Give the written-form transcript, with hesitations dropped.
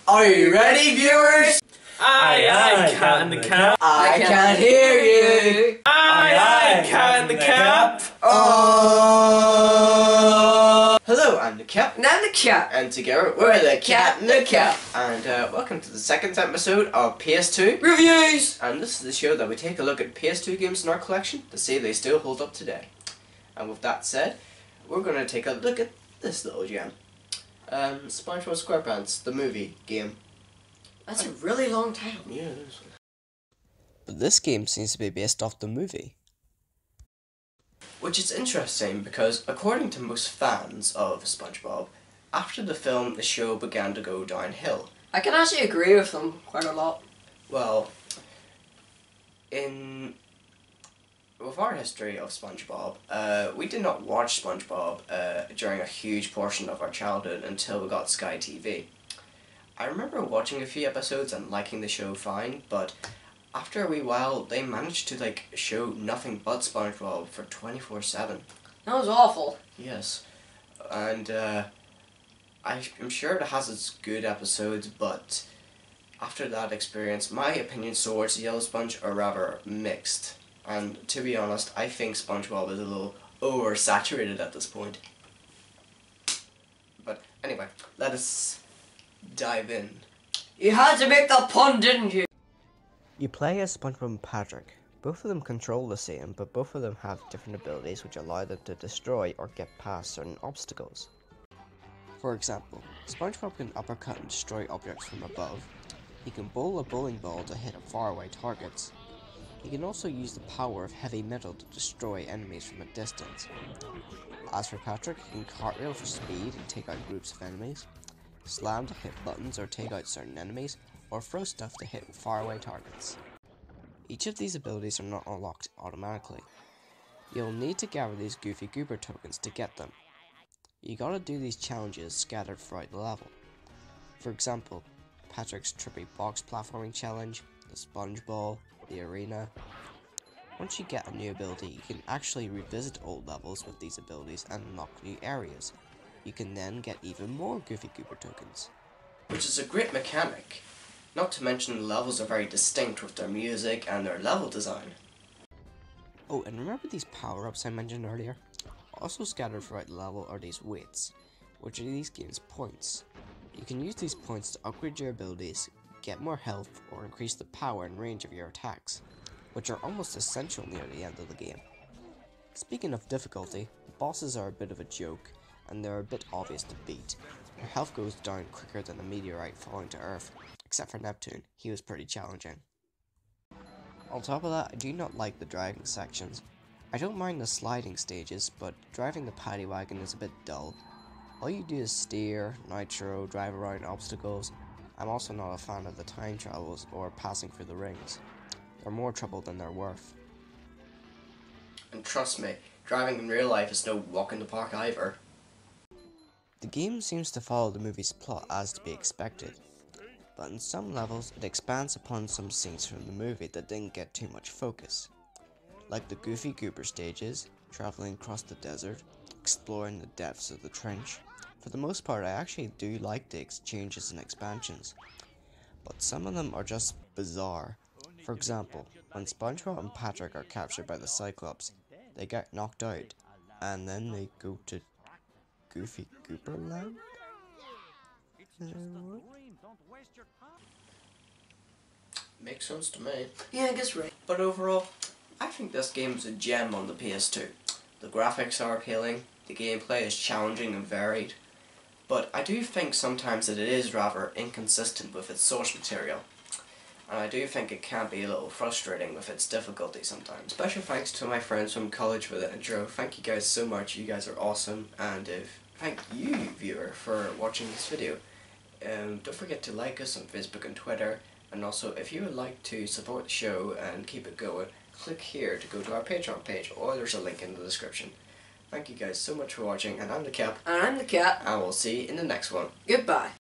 Are you ready, viewers? Aye, Cat in the Cap. I can't hear you. Aye, Cat in the Cap. Oh. Hello, I'm the Cap. And I'm the Cat. And together we're the Cat and the Cap. And welcome to the second episode of PS2 Reviews. And this is the show that we take a look at PS2 games in our collection to see if they still hold up today. And with that said, we're going to take a look at this little gem. Spongebob Sqaurepants, the movie game. That's a really long title. Yeah, it is. But this game seems to be based off the movie. Which is interesting because, according to most fans of SpongeBob, after the film, the show began to go downhill. I can actually agree with them quite a lot. Well, with our history of SpongeBob, we did not watch SpongeBob during a huge portion of our childhood until we got Sky TV. I remember watching a few episodes and liking the show fine, but after a wee while, they managed to show nothing but SpongeBob for 24/7. That was awful. Yes, and I'm sure it has its good episodes, but after that experience, my opinions towards Yellow Sponge are rather mixed. And to be honest, I think SpongeBob is a little oversaturated at this point. But anyway, let us dive in. You had to make that pun, didn't you? You play as SpongeBob and Patrick. Both of them control the same, but both of them have different abilities which allow them to destroy or get past certain obstacles. For example, SpongeBob can uppercut and destroy objects from above. He can bowl a bowling ball to hit faraway targets. He can also use the power of heavy metal to destroy enemies from a distance. As for Patrick, he can cartwheel for speed and take out groups of enemies, slam to hit buttons or take out certain enemies, or throw stuff to hit faraway targets. Each of these abilities are not unlocked automatically. You'll need to gather these Goofy Goober tokens to get them. You gotta do these challenges scattered throughout the level. For example, Patrick's trippy box platforming challenge, the sponge ball, the arena. Once you get a new ability, you can actually revisit old levels with these abilities and unlock new areas. You can then get even more Goofy Goober tokens. Which is a great mechanic. Not to mention the levels are very distinct with their music and their level design. Oh, and remember these power-ups I mentioned earlier? Also scattered throughout the level are these weights, which are these games' points. You can use these points to upgrade your abilities, get more health, or increase the power and range of your attacks, which are almost essential near the end of the game. Speaking of difficulty, the bosses are a bit of a joke, and they're a bit obvious to beat. Your health goes down quicker than a meteorite falling to Earth, except for Neptune. He was pretty challenging. On top of that, I do not like the driving sections. I don't mind the sliding stages, but driving the paddy wagon is a bit dull. All you do is steer, nitro, drive around obstacles. I'm also not a fan of the time travels or passing through the rings. They're more trouble than they're worth. And trust me, driving in real life is no walk in the park either. The game seems to follow the movie's plot as to be expected, but in some levels it expands upon some scenes from the movie that didn't get too much focus. Like the Goofy Goober stages, traveling across the desert, exploring the depths of the trench. For the most part, I actually do like the changes and expansions, but some of them are just bizarre. For example, when SpongeBob and Patrick are captured by the Cyclops, they get knocked out, and then they go to Goofy Goober Land? Makes sense to me. Yeah, I guess right. But overall, I think this game is a gem on the PS2. The graphics are appealing, the gameplay is challenging and varied, but I do think sometimes that it is rather inconsistent with its source material. And I do think it can be a little frustrating with its difficulty sometimes. Special thanks to my friends from college for the intro. Thank you guys so much, you guys are awesome, and thank you, viewer, for watching this video. Don't forget to like us on Facebook and Twitter, and also if you would like to support the show and keep it going, click here to go to our Patreon page, or there's a link in the description. Thank you guys so much for watching, and I'm the Cap. And I'm the Cat. And we'll see you in the next one. Goodbye.